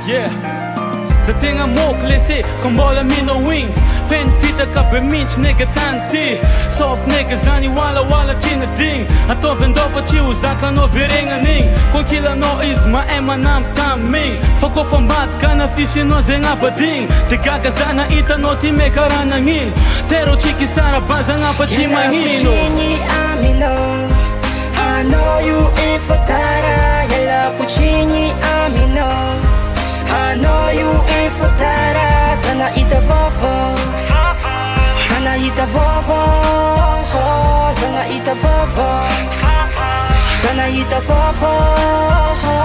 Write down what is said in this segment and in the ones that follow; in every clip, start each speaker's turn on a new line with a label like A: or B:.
A: Yeah, sa tegna môko laissé comme mbola minowing Fend fitaka be mintsy nega tany ty Soft nega zany wala tsy nadigny Ataovandôva tsy ho zakanao veregnan'igny Koa kilanao izy mahay manampy tamigny Fa koa fa mbatika na fisinao zay agnabadigny De gaga zana hitanao ty me karaha nagnino Tero tsiky sara bazagna fa tsy magnino
B: I know you efatara Yala kuchini amino I know you efatara Sana ita vovo Sana ita vovo Sana ita vovo Sana ita vovo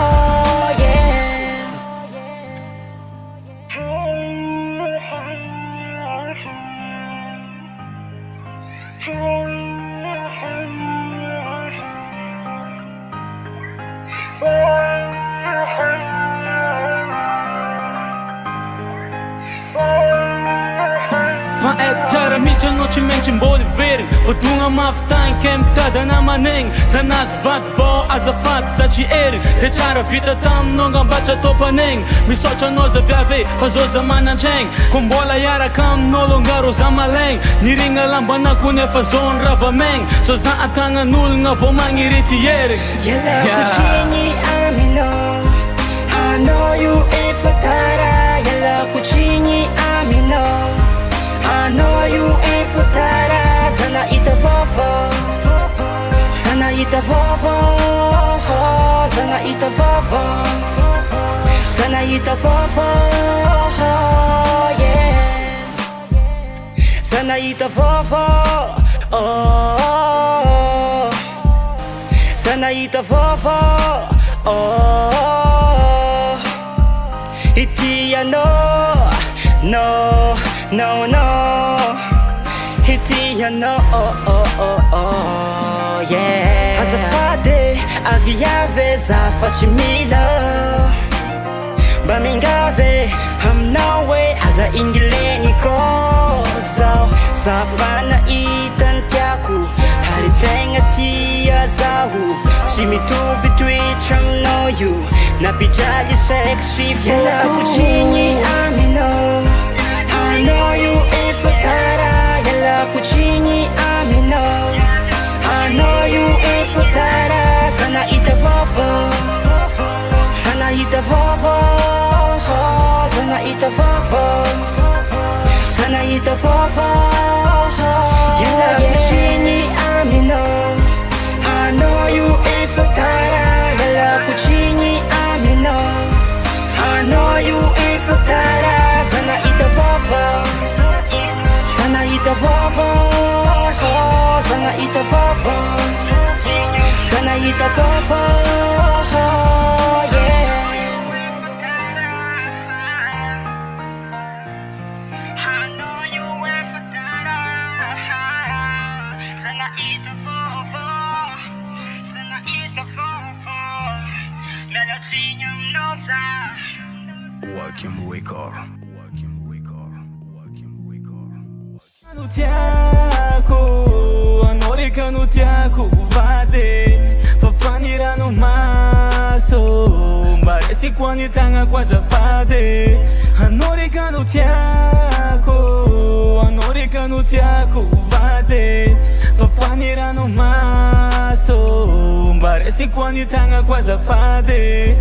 A: Fa eto tsara mihitsy anao tsy maintsy mbola verigny Vodogna mafitagny ke mitada namanegny Zanazy vaty vao azafady za tsy erigny De tsara vita taminao ngamba tsy atao mpanegny Misaotra anao za viave fa zao za manantregny Ko mbola iaraka aminao longaro za malegny Nirigna lambanako nefa zao ny ravamegny So za atagnan'ologna vao magnirity erigny
B: Yala kuchini amino I know you efatara Yala kuchini amino I know you efatara Sana ita vovo Sana ita vovo Sana ita vovo Sana ita vovo Yeah Sana ita vovo Oh Sana ita vovo Oh Iti no Hiti no yeah Azafady aviave zafa tsy mila Mba mingave aminao hoe aza ingileny ko Zao safana itany tiako Ary tegna tia zaho Tsy mitovy toetra aminao io Napijaly sexy Yala kuchini amino I know you efatara Yala kuchini amino I know you efatara Sana ita vovo Sana ita vovo Sana ita vovo Sana ita vovo Yala kuchini amino I know you efatara Yala kuchini amino I know you efatara Sana ita vovo Sana ita vovo Sana ita vovo Sana ita vovo Yeah I know you efatara Sana ita vovo Sana ita vovo Melodinha mnosa
C: Working Wicker.
A: No tiako, anorika no tiako vady Fafanira no maso Mbaresi kwani tanga kwa zafady Anorika no tiako vady Fafanira no maso Mbaresi kwani tanga kwa zafady